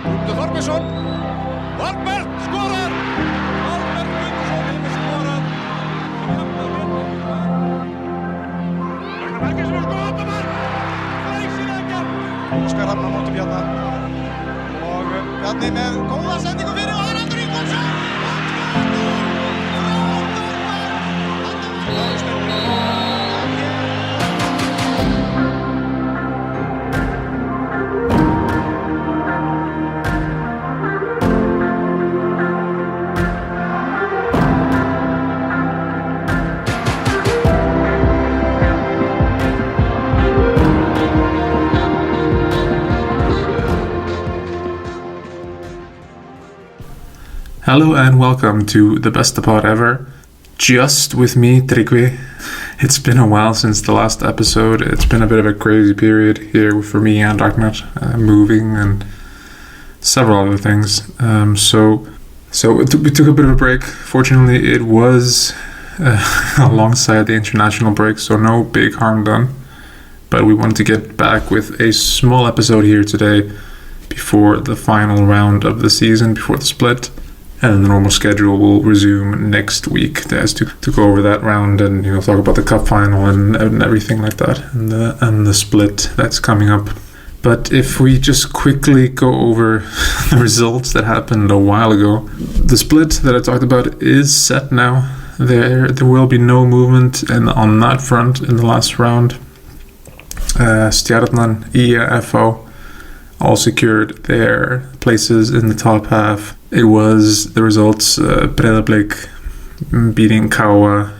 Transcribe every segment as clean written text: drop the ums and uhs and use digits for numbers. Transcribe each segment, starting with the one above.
Þorbjörnsson, Albert skorar! Albert Gunnarsson hefur skorað. Ragnar Bergeirsson og skoðamark! Glæsilega gert! Óskar Rafn á móti Bjarna. Og Bjarni með góða sendingu fyrir og það aftur Ingólfsson! Hello and welcome to the best pod ever. Just with me, Tryggvi. It's been a while since the last episode. It's been a bit of a crazy period here for me and Ragnar, moving and several other things. So we took a bit of a break. Fortunately, it was alongside the international break, so no big harm done. But we wanted to get back with a small episode here today before the final round of the season, before the split. And the normal schedule will resume next week as to go over that round and talk about the cup final and everything like that and the split that's coming up. But if we just quickly go over the results that happened a while ago, the split that I talked about is set now. There will be no movement on that front in the last round. Stjarnan, IFO all secured their places in the top half. It was the results, Breiðablik beating Káa,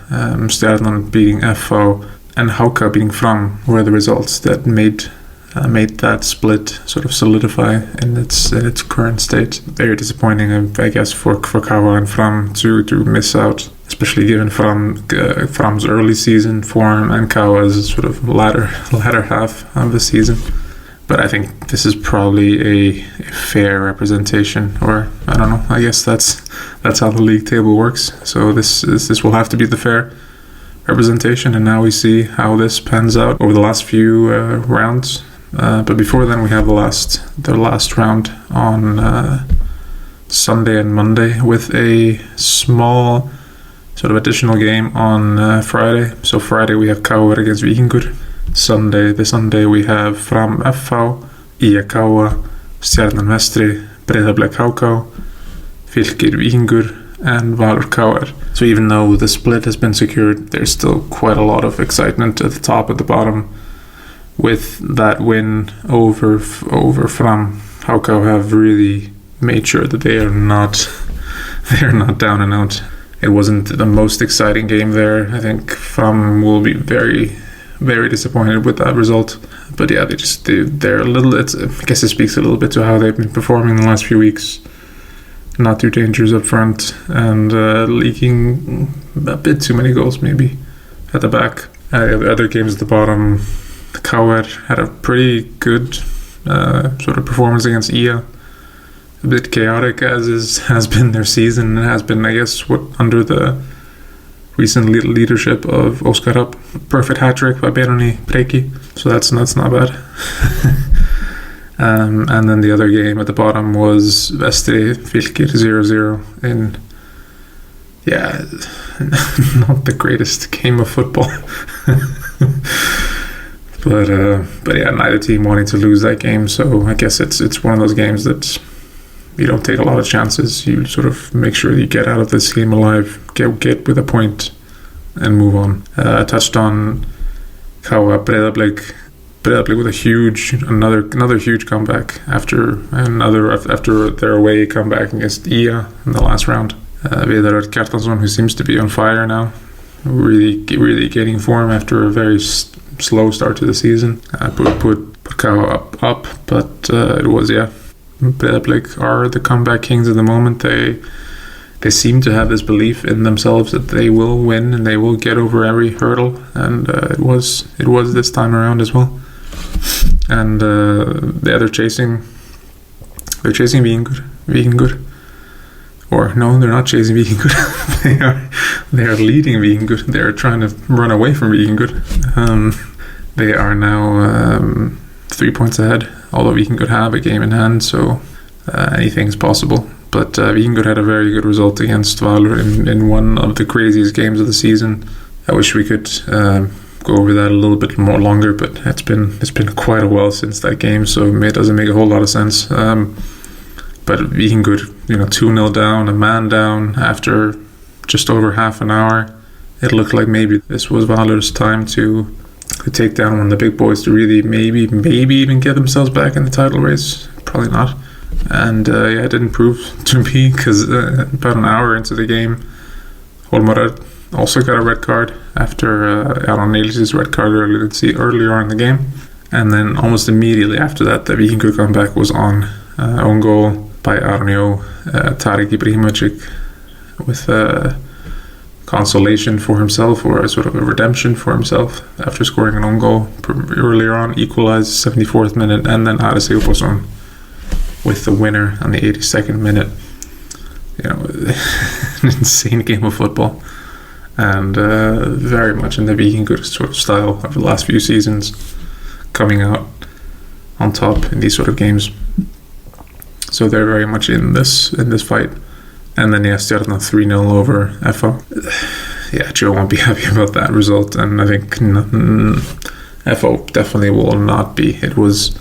Stjarnan beating FO, and Hauka beating Fram were the results that made that split sort of solidify in its current state. Very disappointing, I guess, for Káa and Fram to miss out, especially given Fram's early season form and Káa's sort of latter half of the season. But I think this is probably a fair representation, or I don't know. I guess that's how the league table works. So this will have to be the fair representation, and now we see how this pans out over the last few rounds. But before then, we have the last round on Sunday and Monday with a small sort of additional game on Friday. So Friday we have Káa against Víkingur. Sunday we have Fram FH, IA Káa, Stjarnan Vestri, Breiðablik Hauka, Fylkir Víkingur, and Valur KR. So even though the split has been secured, there's still quite a lot of excitement at the top and the bottom. With that win over Fram, Hauka have really made sure that they are not down and out. It wasn't the most exciting game there. I think Fram will be very, very disappointed with that result. But yeah, they're a little. I guess it speaks a little bit to how they've been performing in the last few weeks. Not too dangerous up front and leaking a bit too many goals maybe at the back. The other games at the bottom, Káa had a pretty good sort of performance against IA. A bit chaotic as has been their season and has been, I guess, under the recent leadership of Óskar Rafn. Perfect hat-trick by Benoni Preki, so that's not bad. And then the other game at the bottom was Vestri Fylkir 0-0 in, not the greatest game of football. but yeah, neither team wanting to lose that game, so I guess it's one of those games that you don't take a lot of chances. You sort of make sure you get out of this game alive, get with a point, and move on. I touched on Káa Breiðablik with another huge comeback after their away comeback against IA in the last round. Viðar Kjartansson, who seems to be on fire now, really gaining form after a very slow start to the season. Put Káa up, but it was Breiðablik are the comeback kings at the moment. They seem to have this belief in themselves that they will win and they will get over every hurdle, and it was this time around as well. And they're chasing Víkingur. Or no, they're not chasing Víkingur. they are leading Víkingur. They are trying to run away from Víkingur. They are now 3 points ahead, although Víkingur have a game in hand, so anything's possible. But Víkingur had a very good result against Valur in one of the craziest games of the season. I wish we could go over that a little bit more longer, but it's been quite a while since that game, so it doesn't make a whole lot of sense. But Víkingur, 2-0 down, a man down after just over half an hour. It looked like maybe this was Valur's time to take down one of the big boys to really maybe even get themselves back in the title race. Probably not. And it didn't prove to be, because about an hour into the game, Hólmar also got a red card after Aron Nils's red card earlier on in the game. And then almost immediately after that, the Víkingur comeback was on. Own goal by Arnjó, Tariq Ibrahimovic, with consolation for himself, or a sort of a redemption for himself after scoring an own goal earlier on, equalised 74th minute, and then Aris Sigurðsson with the winner on the 82nd minute. An insane game of football, and very much in the Víkingur sort of style of the last few seasons, coming out on top in these sort of games. So they're very much in this fight. And then Stjarnan 3-0 over FO. Joe won't be happy about that result, and I think FO definitely will not be. It's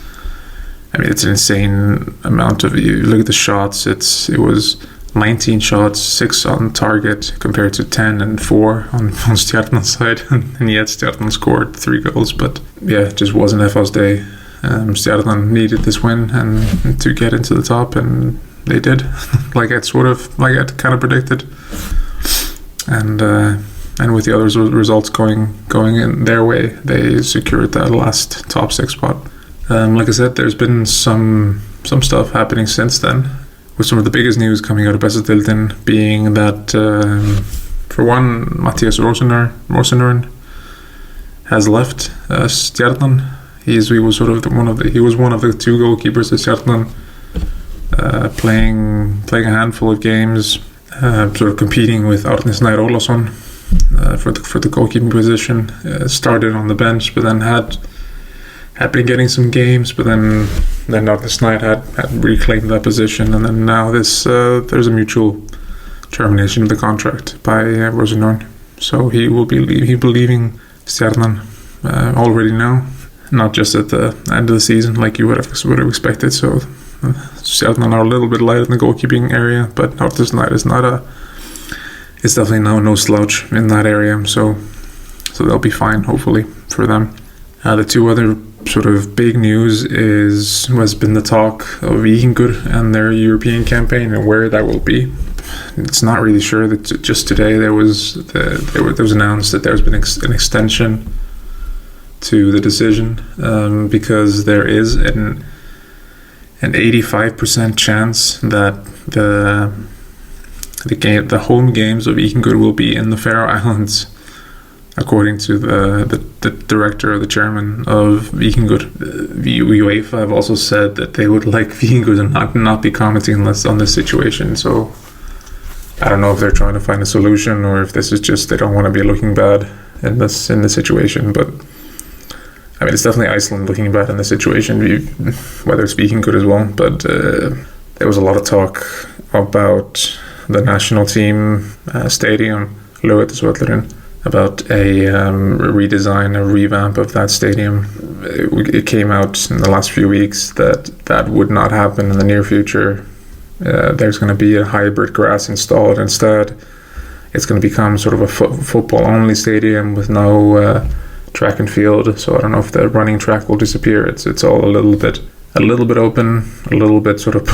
an insane amount of, you look at the shots, it was 19 shots, 6 on target compared to 10 and 4 on Stjarnan's side, and yet Stjarnan scored 3 goals, but it just wasn't FO's day. Stjarnan needed this win and to get into the top, and they did, like I'd kind of predicted. And with the other results going in their way, they secured that last top 6 spot. Like I said, there's been some stuff happening since then, with some of the biggest news coming out of Bestadeildin being that, for one, Mattias Rosenörn has left Stjarnan. He was one of the 2 goalkeepers at Stjarnan, playing a handful of games, sort of competing with Árni Snær Ólafsson for the goalkeeping position. Started on the bench, but then had been getting some games, but then Árni Snær had reclaimed that position, and then now there's a mutual termination of the contract by Rosenörn. So he will be leaving Stjarnan already now. Not just at the end of the season like you would have expected. So Stjarnan are a little bit light in the goalkeeping area, but Árni Snær is definitely no slouch in that area. So they'll be fine, hopefully, for them. The 2 other sort of big news has been the talk of Víkingur and their European campaign and where that will be. It's not really sure. That just today there was announced that there's been an extension to the decision, because there is an 85% chance that the home games of Víkingur will be in the Faroe Islands, according to the director or the chairman of Víkingur. The UEFA have also said that they would like Víkingur to not be commenting less on this situation. So I don't know if they're trying to find a solution, or if this is just they don't want to be looking bad in this situation, but it's definitely Iceland looking bad in the situation, whether it's Víkingur as well. But there was a lot of talk about the national team stadium, Laugardalsvöllurinn, about a redesign, a revamp of that stadium. It came out in the last few weeks that would not happen in the near future. There's going to be a hybrid grass installed instead. It's going to become sort of a football-only stadium with no track and field, so I don't know if the running track will disappear. It's all a little bit open, a little bit sort of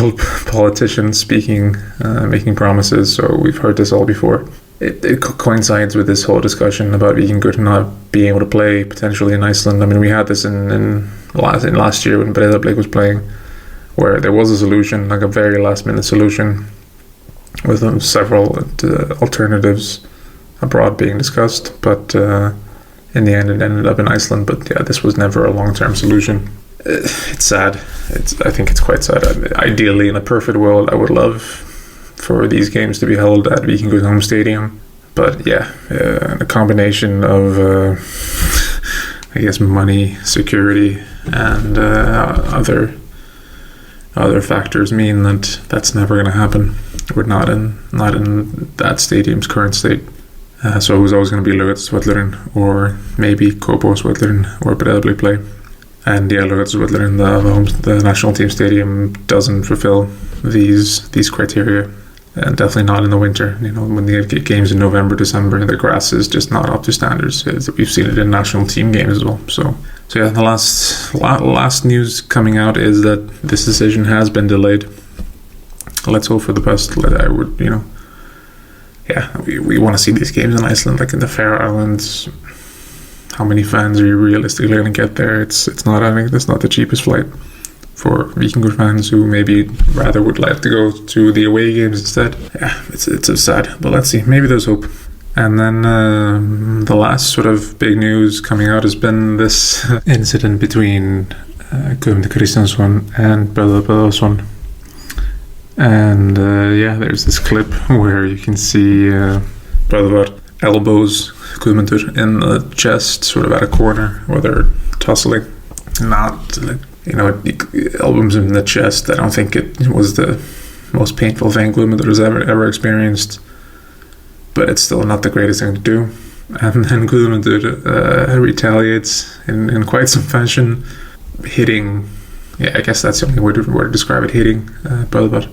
politicians speaking, making promises. So we've heard this all before. It coincides with this whole discussion about Víkingur not being able to play potentially in Iceland. We had this in last year when Breiðablik was playing, where there was a solution, like a very last minute solution, with several alternatives abroad being discussed, but in the end, it ended up in Iceland. But this was never a long-term solution. It's sad. I think it's quite sad. Ideally, in a perfect world, I would love for these games to be held at Víkingur's home stadium. But a combination of, money, security, and other factors mean that that's never going to happen. We're not in that stadium's current state. So it was always going to be Laugardalsvöllurinn or maybe Kópavogsvöllurinn where Breiðablik play. And yeah, Laugardalsvöllurinn, the national team stadium, doesn't fulfill these criteria. And definitely not in the winter. You know, when they get games in November, December, the grass is just not up to standards. We've seen it in national team games as well. So yeah, the last news coming out is that this decision has been delayed. Let's hope for the best. I would, you know, yeah, we want to see these games in Iceland, like in the Faroe Islands. How many fans are you realistically going to get there? It's not. I think that's not the cheapest flight for Vikingur fans who maybe rather would like to go to the away games instead. Yeah, it's sad, but let's see. Maybe there's hope. And then the last sort of big news coming out has been this incident between Guðmundur Kristjánsson and Böðvar Böðvarsson. And yeah, there's this clip where you can see Böðvar elbows Guðmundur in the chest, sort of at a corner where they're tussling. Not, you know, elbows him in the chest. I don't think it was the most painful thing Guðmundur has ever experienced, but it's still not the greatest thing to do. And then Guðmundur retaliates in quite some fashion, hitting. Yeah, I guess that's the only way to describe it. Hitting Böðvar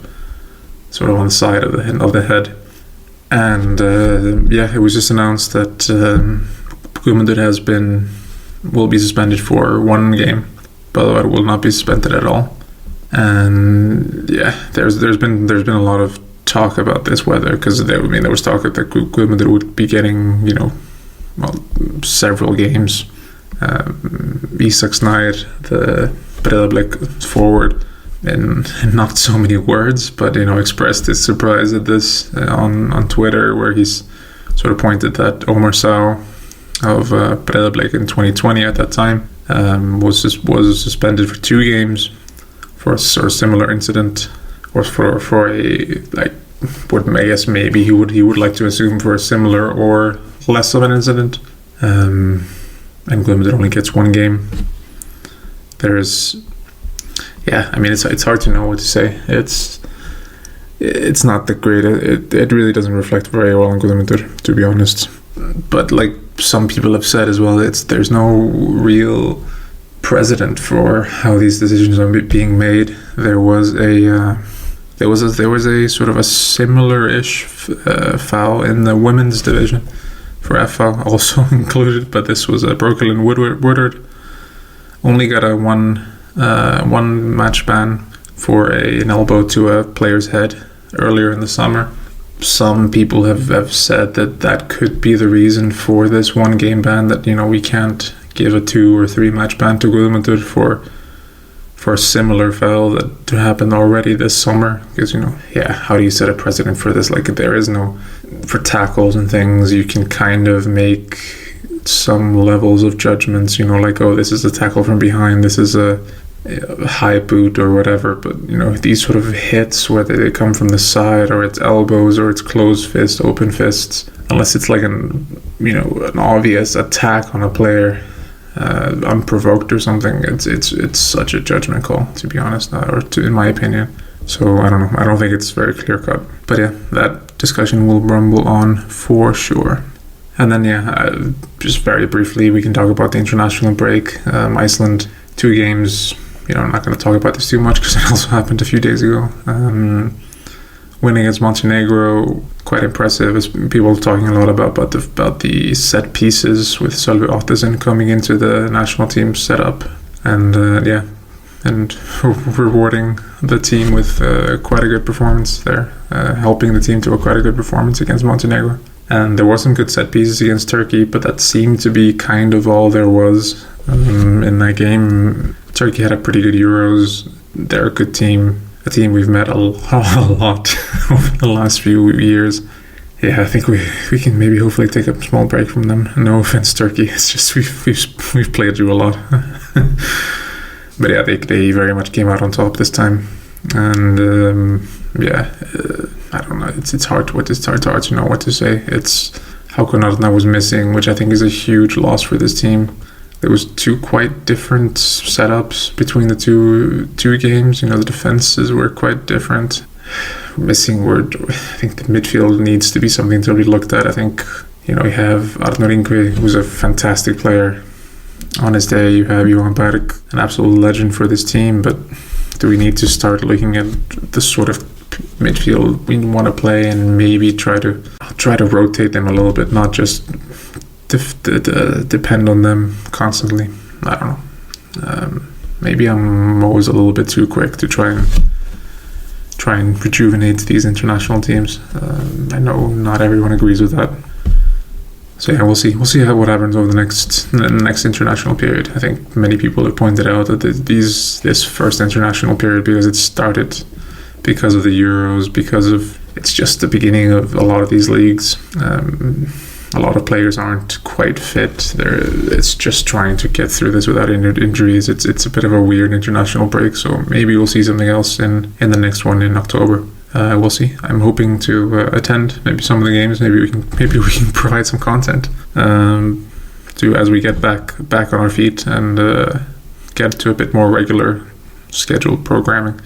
sort of on the side of the head. And yeah, it was just announced that Guðmundur will be suspended for 1 game. Böðvar will not be suspended at all. And yeah, there's been a lot of talk about this, whether, because there was talk that Guðmundur would be getting, you know, well, several games. Ísak Snær, the Breiðablik forward, in not so many words, but, you know, expressed his surprise at this on Twitter, where he's sort of pointed that Omar Sá of Breiðablik in 2020 at that time was suspended for 2 games for a sort of similar incident, or for a, like, what I guess maybe he would like to assume for a similar or less of an incident. And Guðmundur only gets 1 game. Yeah, I mean, it's hard to know what to say. It's not the greatest. It really doesn't reflect very well on Guðmundur, to be honest. But like some people have said as well, there's no real precedent for how these decisions are being made. There was a sort of a similar-ish foul in the women's division for FH, also included, but this was a Brooklyn Woodard. Only got a one match ban for an elbow to a player's head earlier in the summer. Some people have said that could be the reason for this 1 game ban, that, you know, we can't give a 2 or 3 match ban to Guðmundur for a similar foul that happened already this summer, because, you know, yeah, how do you set a precedent for this? Like, there is no, for tackles and things, you can kind of make some levels of judgments, you know, like, oh, this is a tackle from behind, this is a high boot or whatever, but, you know, these sort of hits, whether they come from the side or it's elbows or it's closed fist, open fists, unless it's like an obvious attack on a player, unprovoked or something, it's such a judgment call, to be honest, in my opinion. So I don't know, I don't think it's very clear cut, but yeah, that discussion will rumble on for sure. And then just very briefly, we can talk about the international break. Iceland, 2 games. You know, I'm not going to talk about this too much because it also happened a few days ago. Winning against Montenegro, quite impressive. As people are talking a lot about the set pieces with Sölvi Ottesen coming into the national team setup, and and rewarding the team with quite a good performance there, helping the team to quite a good performance against Montenegro. And there were some good set pieces against Turkey, but that seemed to be kind of all there was in that game. Turkey had a pretty good Euros. They're a good team, a team we've met a lot over the last few years. Yeah, I think we can maybe hopefully take a small break from them. No offense, Turkey. It's just we've played you a lot. But yeah, they very much came out on top this time. And I don't know. It's hard to know what to say. It's Hákon Arna was missing, which I think is a huge loss for this team. there was two quite different setups between the two games. You know, the defenses were quite different. Missing word, I think the midfield needs to be something to be looked at. I think, you know, you have Arnur Ingvi, who's a fantastic player. On his day, you have Johan Berg, an absolute legend for this team, but do we need to start looking at the sort of midfield we want to play and maybe try to rotate them a little bit, not just depend on them constantly? I don't know. Maybe I'm always a little bit too quick to try and rejuvenate these international teams. I know not everyone agrees with that. So yeah, we'll see. We'll see what happens over the next international period. I think many people have pointed out that this first international period, because it started because of the Euros, because of it's just the beginning of a lot of these leagues. A lot of players aren't quite fit. It's just trying to get through this without injuries. It's a bit of a weird international break. So maybe we'll see something else in the next one in October. We'll see. I'm hoping to attend maybe some of the games. Maybe we can provide some content as we get back on our feet and get to a bit more regular scheduled programming.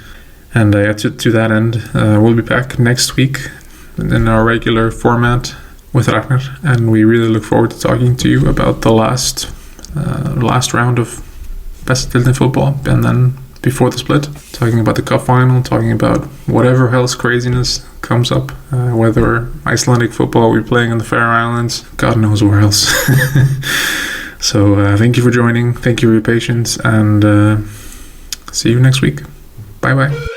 And to that end, we'll be back next week in our regular format with Ragnar, and we really look forward to talking to you about the last round of Bestadeildin football, and then before the split, talking about the cup final, talking about whatever else craziness comes up, whether Icelandic football we're playing in the Faroe Islands, God knows where else. So thank you for joining, thank you for your patience, and see you next week. Bye bye.